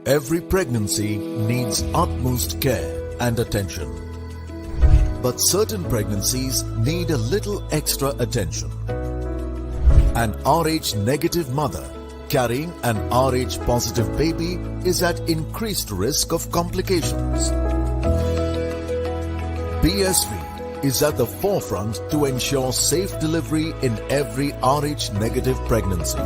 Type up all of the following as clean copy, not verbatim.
Every pregnancy needs utmost care and attention. But certain pregnancies need a little extra attention. An Rh negative mother carrying an Rh positive baby is at increased risk of complications. BSV is at the forefront to ensure safe delivery in every Rh negative pregnancy.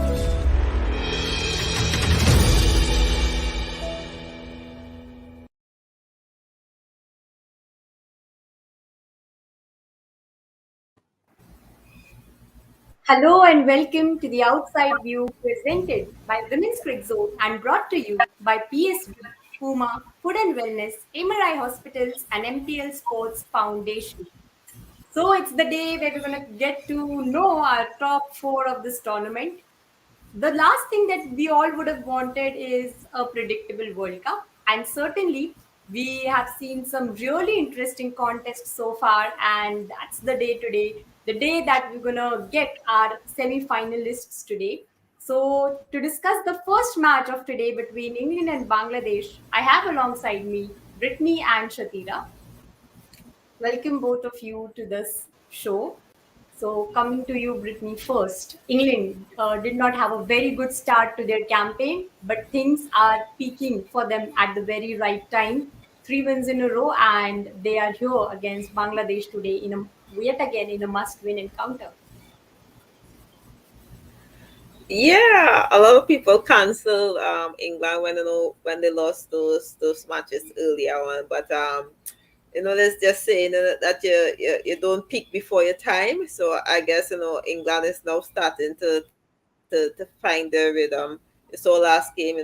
Hello and welcome to the Outside View presented by Women's Cricket Zone and brought to you by PSV, Puma, Food and Wellness, MRI Hospitals and MPL Sports Foundation. So it's the day where we're going to get to know our top four of this tournament. The last thing that we all would have wanted is a predictable World Cup. And certainly, we have seen some really interesting contests so far. And that's the day today, the day that we're going to get our semi finalists today. So, to discuss the first match of today between England and Bangladesh, I have alongside me Brittany and Shathira. Welcome both of you to this show. So, coming to you, Brittany, first. England did not have a very good start to their campaign, but things are peaking for them at the very right time. 3 wins in a row, and they are here against Bangladesh today yet again in a must-win encounter. Yeah, a lot of people cancel England when when they lost those matches earlier on. But let's just say that you don't peak before your time. So I guess England is now starting to find their rhythm. So last game,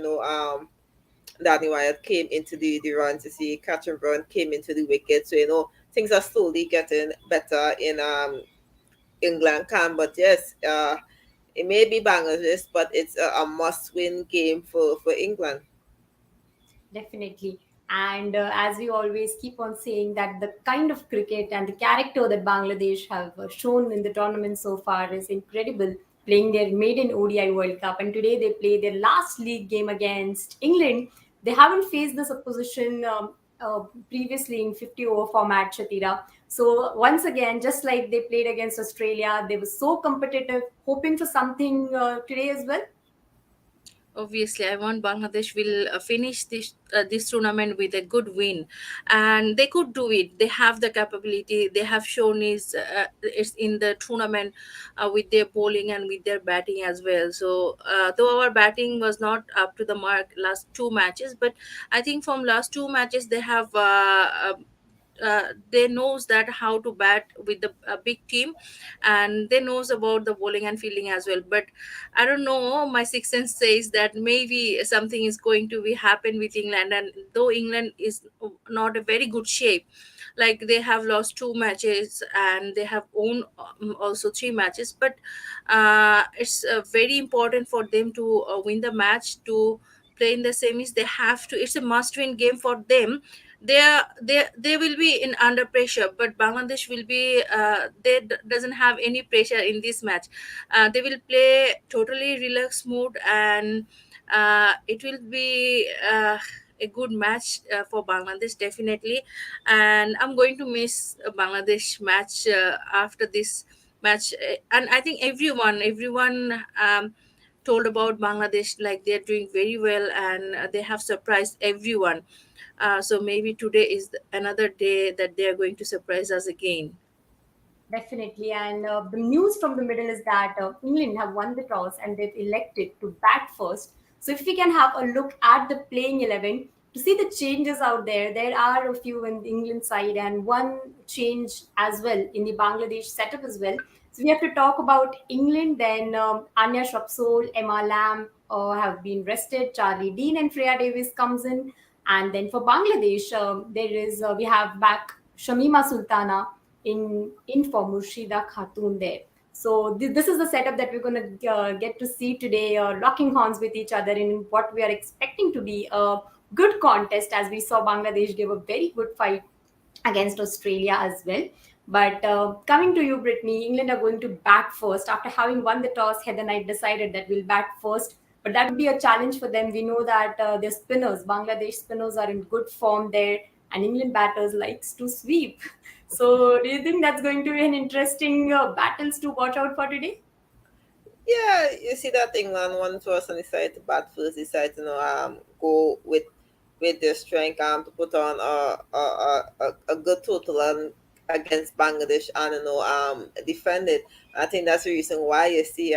Danny Wyatt came into the run to see Catherine Brown came into the wicket. So things are slowly getting better in England camp. But yes, it may be Bangladesh, but it's a must-win game for England. Definitely. And as we always keep on saying that the kind of cricket and the character that Bangladesh have shown in the tournament so far is incredible, playing their maiden ODI World Cup. And today they play their last league game against England. They haven't faced this opposition previously in 50 over format, Shatira. So once again, just like they played against Australia, they were so competitive, hoping for something today as well. Obviously, I want Bangladesh will finish this tournament with a good win, and they could do it. They have the capability. They have shown is in the tournament with their bowling and with their batting as well. So though our batting was not up to the mark last two matches, but I think from last two matches they have. They knows that how to bat with the big team, and they knows about the bowling and fielding as well. But I don't know, my sixth sense says that maybe something is going to be happen with England, and though England is not a very good shape, like they have lost two matches and they have won also three matches, but it's very important for them to win the match to play in the semis. They have to, it's a must win game for them. They will be in under pressure, but Bangladesh will be doesn't have any pressure in this match. They will play totally relaxed mood, and it will be a good match for Bangladesh definitely. And I'm going to miss a Bangladesh match after this match. And I think everyone told about Bangladesh, like they're doing very well, and they have surprised everyone. So maybe today is another day that they are going to surprise us again. Definitely. And the news from the middle is that England have won the toss and they've elected to bat first. So if we can have a look at the playing 11 to see the changes out there, there are a few in the England side and one change as well in the Bangladesh setup as well. So we have to talk about England, then Anya Shrapsol, Emma Lamb have been rested, Charlie Dean and Freya Davis comes in. And then for Bangladesh, we have back Shamima Sultana in for Murshida Khatun there. So this is the setup that we're going to get to see today, locking horns with each other in what we are expecting to be a good contest, as we saw Bangladesh give a very good fight against Australia as well. But coming to you, Brittany, England are going to bat first after having won the toss. Heather Knight decided that we'll bat first. But that would be a challenge for them. We know that their spinners, Bangladesh spinners, are in good form there, and England batters likes to sweep. So, do you think that's going to be an interesting battles to watch out for today? Yeah, you see that England one person decide to bat first, decide to go with their strength to put on a good total and against Bangladesh and defend it. I think that's the reason why you see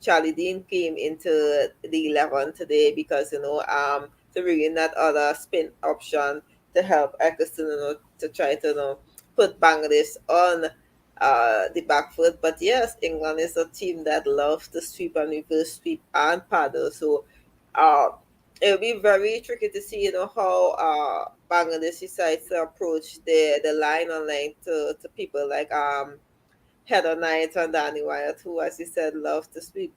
Charlie Dean came into the 11 today because to bring in that other spin option to help Eccleston to try to put Bangladesh on the back foot. But yes, England is a team that loves to sweep and reverse sweep and paddle. So uh, it'll be very tricky to see, how Bangladesh decides to approach the line on length to people like Heather Knight and Danny Wyatt, who, as you said, love to sweep.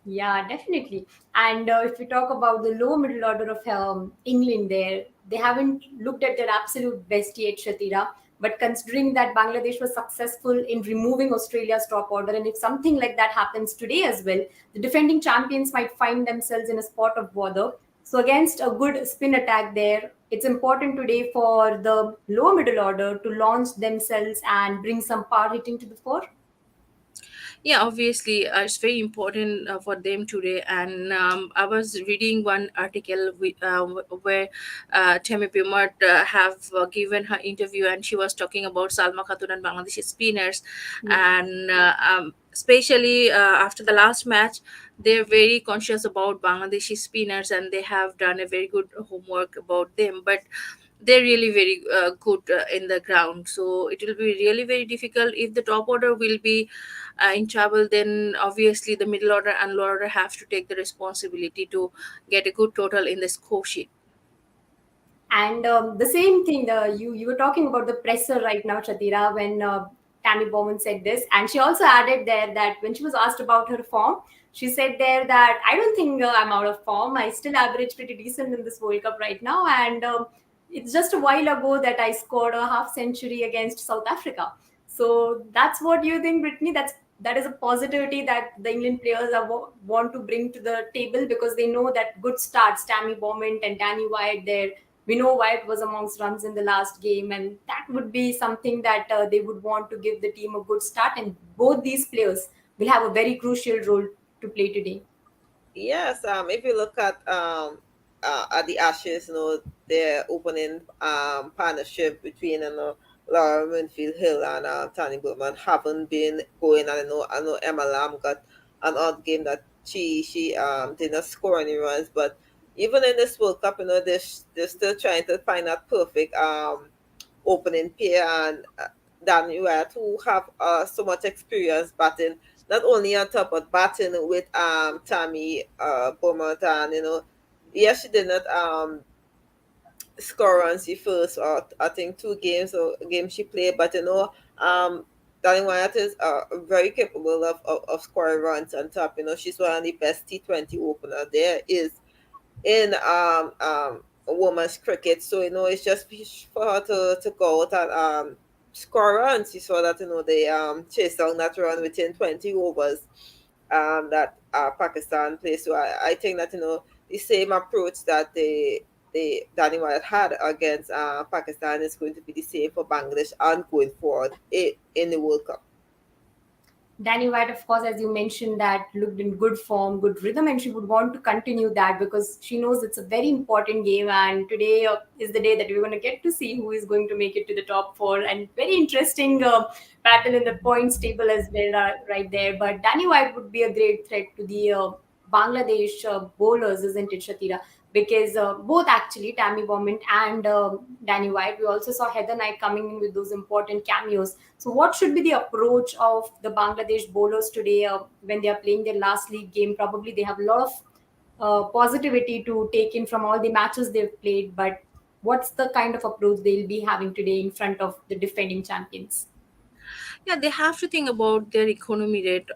Yeah, definitely. And if we talk about the low middle order of England, there they haven't looked at their absolute best yet, Shatira. But considering that Bangladesh was successful in removing Australia's top order, and if something like that happens today as well, the defending champions might find themselves in a spot of bother. So against a good spin attack there, it's important today for the low middle order to launch themselves and bring some power hitting to the fore. Yeah, obviously, it's very important for them today. And I was reading one article where Temi Pimart have given her interview, and she was talking about Salma Khatun and Bangladeshi spinners, Yes. and especially after the last match, they're very conscious about Bangladeshi spinners, and they have done a very good homework about them. But they're really very good in the ground, so it will be really very difficult if the top order will be in trouble. Then obviously the middle order and lower order have to take the responsibility to get a good total in the score sheet. And the same thing, you were talking about the presser right now, Shatira, when Tammy Bowman said this, and she also added there that when she was asked about her form, she said there that I don't think I'm out of form. I still average pretty decent in this World Cup right now, and it's just a while ago that I scored a half century against South Africa. So that's what you think, Brittany. That is a positivity that the England players want to bring to the table because they know that good starts, Tammy Bowman and Danny Wyatt there. We know Wyatt was amongst runs in the last game, and that would be something that they would want to give the team a good start. And both these players will have a very crucial role to play today. Yes, if you look at the Ashes, their opening partnership between Laura Winfield Hill and Tani Burman haven't been going. And I know Emma Lamb got an odd game that she did not score any runs, but even in this World Cup, they're still trying to find that perfect opening pair. And Dan Ewart, who have so much experience batting not only on top but batting with Tammy Beaumont. And yes, she did not score runs the first, or I think two games or game she played, but Darling Wyatt is very capable of scoring runs on top. She's one of the best T20 opener there is in women's cricket. So it's just for her to go out and score runs. You saw that they chased down that run within 20 overs that Pakistan plays. So I think that the same approach that they Danny White had against Pakistan is going to be the same for Bangladesh and going forward in the World Cup. Danny White, of course, as you mentioned, that looked in good form, good rhythm, and she would want to continue that because she knows it's a very important game. And today is the day that we're going to get to see who is going to make it to the top four. And very interesting battle in the points table as well, right there. But Danny White would be a great threat to the Bangladesh bowlers, isn't it, Shatira? Because both actually, Tammy Beaumont and Danny White, we also saw Heather Knight coming in with those important cameos. So, what should be the approach of the Bangladesh bowlers today when they are playing their last league game? Probably they have a lot of positivity to take in from all the matches they've played, but what's the kind of approach they'll be having today in front of the defending champions? Yeah, they have to think about their economy rate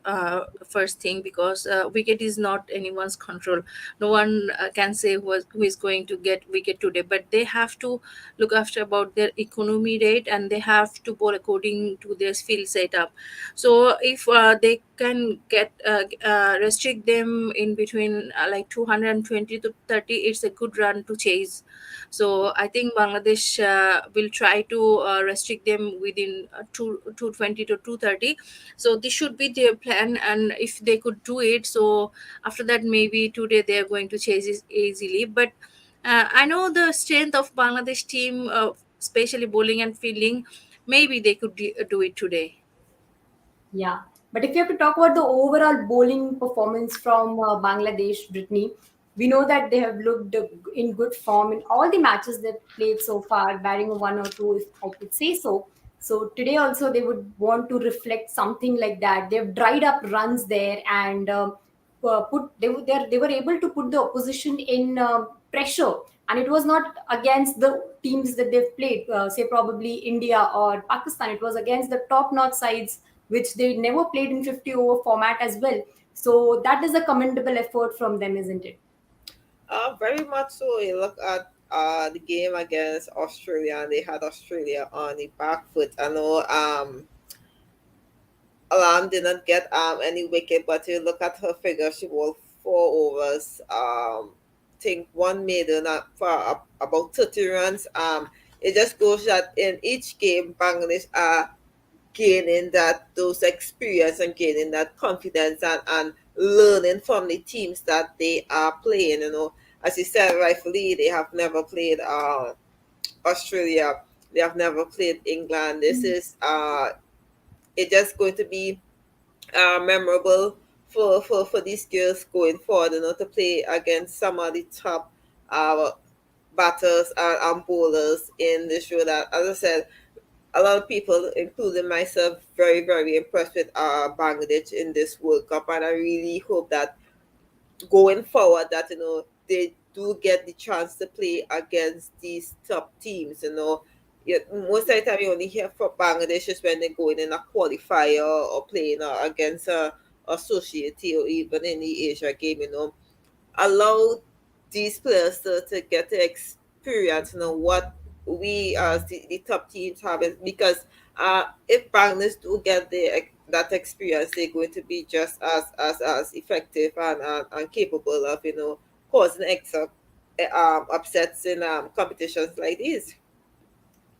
first thing, because wicket is not anyone's control. No one can say who is going to get wicket today, but they have to look after about their economy rate, and they have to bowl according to their field setup. So if they can get restrict them in between like 220 to 30, it's a good run to chase. So I think Bangladesh will try to restrict them within 220 to 230. So this should be their plan, and if they could do it, so after that maybe today they are going to chase it easily. But I know the strength of Bangladesh team, especially bowling and fielding. Maybe they could do it today. Yeah, but if you have to talk about the overall bowling performance from Bangladesh, Brittany, we know that they have looked in good form in all the matches they've played so far, barring one or two, if I could say so. So today also they would want to reflect something like that. They've dried up runs there and they were able to put the opposition in pressure, and it was not against the teams that they've played, say probably India or Pakistan. It was against the top notch sides which they never played in 50 over format as well. So that is a commendable effort from them, isn't it? Very much so. You look at the game against Australia, and they had Australia on the back foot. I know Alam didn't get any wicket, but you look at her figure, she bowled 4 overs. Think one maiden for about 30 runs. It just goes that in each game, Bangladesh are gaining that those experience and gaining that confidence and learning from the teams that they are playing. You know, as you said rightfully, they have never played Australia. They have never played England. This is it just going to be memorable for these girls going forward, you know, to play against some of the top uh, batters and bowlers in the show. That, as I said, a lot of people, including myself, very, very impressed with Bangladesh in this World Cup. And I really hope that going forward that, you know, they do get the chance to play against these top teams, you know. Most of the time you only hear from Bangladesh is when they're going in a qualifier or playing against a associate or even in the Asia game, you know, allow these players to get the experience, you know, what we as the top teams have it, because if Bangladesh do get that experience, they're going to be just as effective and capable of, you know, causing extra upsets in competitions like these.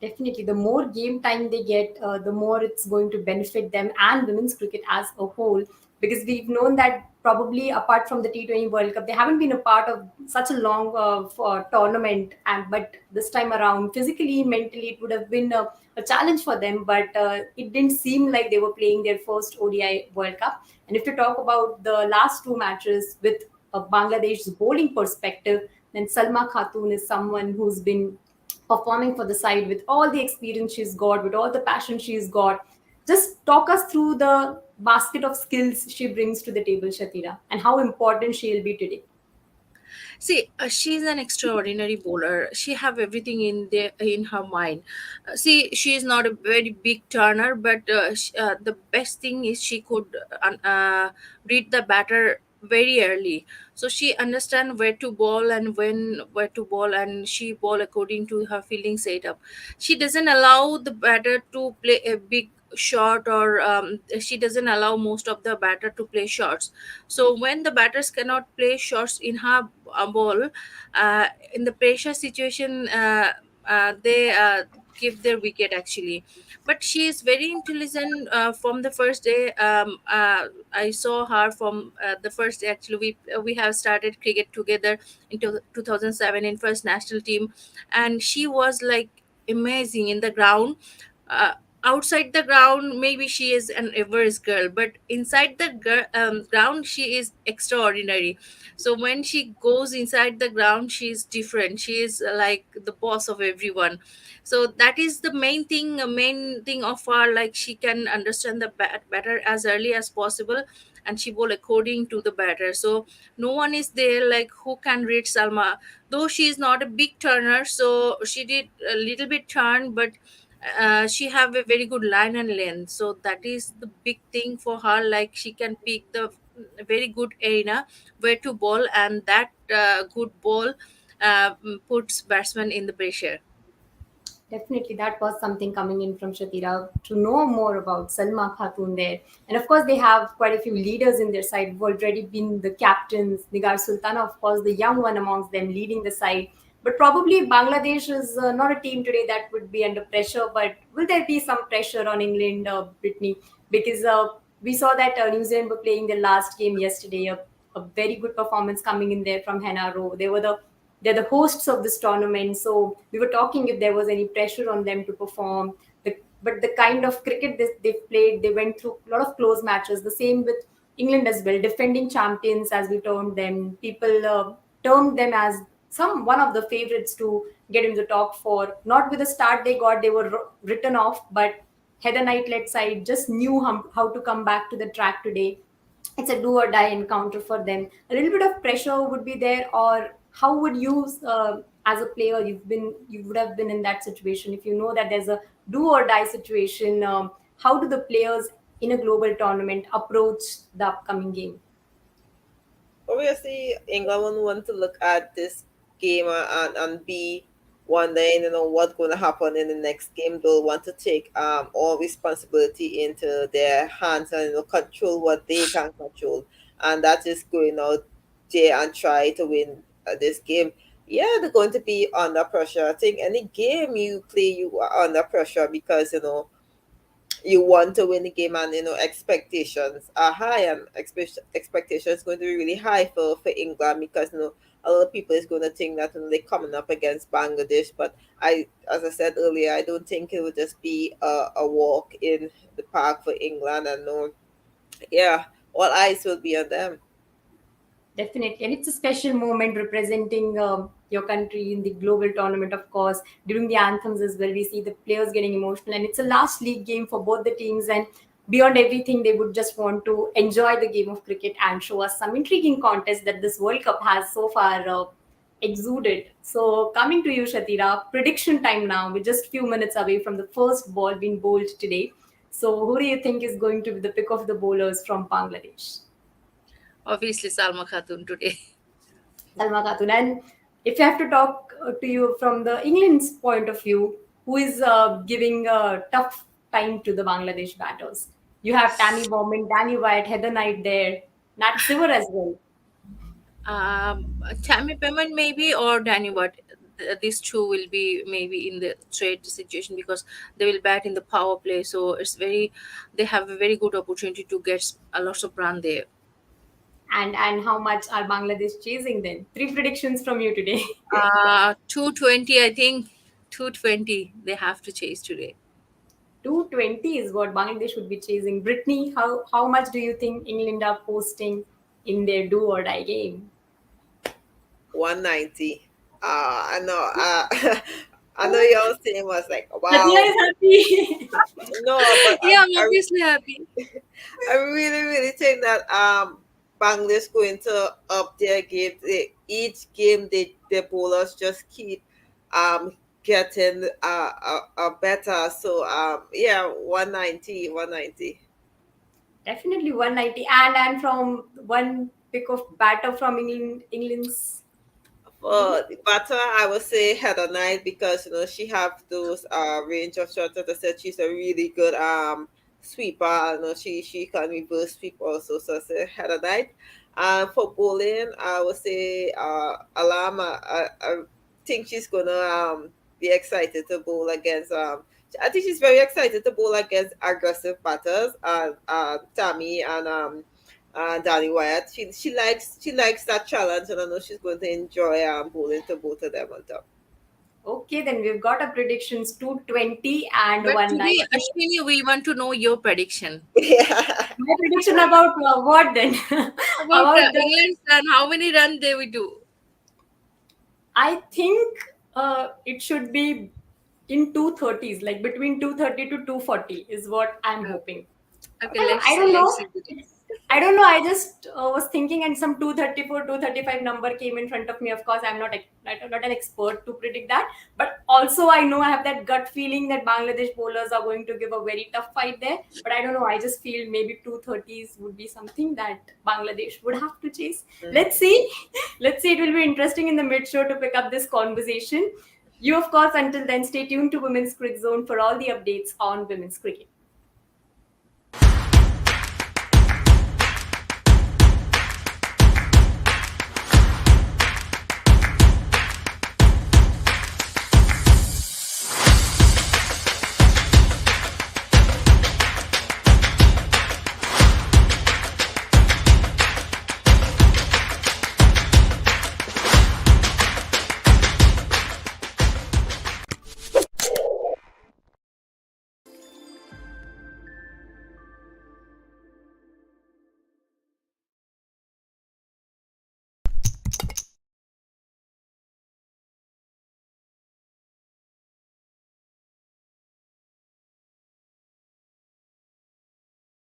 Definitely, the more game time they get, the more it's going to benefit them and women's cricket as a whole. Because we've known that probably apart from the T20 World Cup, they haven't been a part of such a long tournament. And but this time around, physically, mentally, it would have been a challenge for them. But it didn't seem like they were playing their first ODI World Cup. And if you talk about the last two matches with Bangladesh's bowling perspective, then Salma Khatun is someone who's been performing for the side with all the experience she's got, with all the passion she's got. Just talk us through the basket of skills she brings to the table, Shatira, and how important she'll be today. See, she's an extraordinary bowler. She have everything in her mind. See, she is not a very big turner, but the best thing is she could read the batter very early. So she understand where to bowl and when where to bowl, and she bowl according to her fielding setup. She doesn't allow the batter to play a big shot, or she doesn't allow most of the batter to play shots. So when the batters cannot play shots in her ball, in the pressure situation, they give their wicket actually. But she is very intelligent from the first day. I saw her from the first day. Actually, we have started cricket together in 2007 in first national team, and she was like amazing in the ground. Uh, Outside the ground maybe she is an average girl, but inside the ground she is extraordinary. So when she goes inside the ground she is different. She is like the boss of everyone. So that is the main thing of her, like she can understand the batter as early as possible, and she bowl according to the batter. So no one is there like who can read Salma, though she is not a big turner. So she did a little bit turn, but she have a very good line and length. So that is the big thing for her, like she can pick the very good arena where to bowl, and that good ball puts batsman in the pressure. Definitely, that was something coming in from Shatira to know more about Salma Khatun there. And of course, they have quite a few leaders in their side who've already been the captains. Nigar Sultana, of course, the young one amongst them leading the side. But probably Bangladesh is not a team today that would be under pressure. But will there be some pressure on England, Brittany? Because we saw that New Zealand were playing their last game yesterday. A very good performance coming in there from Hannah Rowe. They're the hosts of this tournament, so we were talking if there was any pressure on them to perform. But the kind of cricket they've played, they went through a lot of close matches. The same with England as well, defending champions, as we termed them. People termed them as some one of the favorites to get in the top four. Not with the start they got, they were written off, but Heather Knight-led side just knew how to come back to the track today. It's a do or die encounter for them. A little bit of pressure would be there, or how would you, as a player, you would have been in that situation if you know that there's a do or die situation. How do the players in a global tournament approach the upcoming game? Obviously, England will want to look at this game and be wondering, what's going to happen in the next game. They'll want to take all responsibility into their hands and control what they can control, and that is going out there and try to win this game. Yeah, they're going to be under pressure. I think any game you play, you are under pressure because you want to win the game, and expectations are high, and expectations going to be really high for England, because a lot of people is going to think that they're coming up against Bangladesh. But as I said earlier, I don't think it would just be a walk in the park for England. And no, yeah, all eyes will be on them. Definitely, and it's a special moment representing your country in the global tournament. Of course, during the anthems as well, we see the players getting emotional, and it's a last league game for both the teams. And beyond everything, they would just want to enjoy the game of cricket and show us some intriguing contests that this World Cup has so far exuded. So, coming to you, Shatira, prediction time now. We're just few minutes away from the first ball being bowled today. So, who do you think is going to be the pick of the bowlers from Bangladesh? Obviously, Salma Khatun today. Salma Khatun. And if you have to talk to you from the England's point of view, who is giving a tough time to the Bangladesh batters? You have Tammy Bowman, Danny White, Heather Knight there, Nat Siver as well. Tammy Payment maybe, or Danny Watt. These two will be maybe in the trade situation because they will bat in the power play. So they have a very good opportunity to get a lot of run there. And how much are Bangladesh chasing then? Three predictions from you today. 220, I think. 220 they have to chase today. 220 is what Bangladesh would be chasing. Brittany, how much do you think England are posting in their do or die game? 190. I know. I know your team was like, Satya wow. is happy. No, but Yeah, I'm obviously happy. I really, really think that Bangladesh going to up their game. Each game, the bowlers just keep getting better. So yeah, 190, 190. Definitely 190. And from one pick of batter from England's view. For the batter, I would say Heather Knight, because she have those range of shots. As I said, she's a really good sweeper. She can reverse sweep also. So I say Heather Knight. For bowling, I would say Alama. I think she's gonna be excited to bowl against I think she's very excited to bowl against aggressive batters, Tammy and Danny Wyatt. She likes that challenge, and I know she's going to enjoy bowling to both of them on top. Okay, then we've got our predictions 220 and But today, 190. Ashwini, we want to know your prediction Yeah, My prediction about what then? about About the, England's and how many runs they will do. I think it should be in 230s, like between 230 to 240 is what I'm hoping. Okay, I don't let's know. see today. I don't know. I just was thinking, and some 234, 235 number came in front of me. Of course, I'm not an expert to predict that, but also I know I have that gut feeling that Bangladesh bowlers are going to give a very tough fight there. But I don't know. I just feel maybe 230s would be something that Bangladesh would have to chase. Let's Mhm. see. Let's see. It will be interesting in the mid show to pick up this conversation. You, of course, until then, stay tuned to Women's Cricket Zone for all the updates on women's cricket.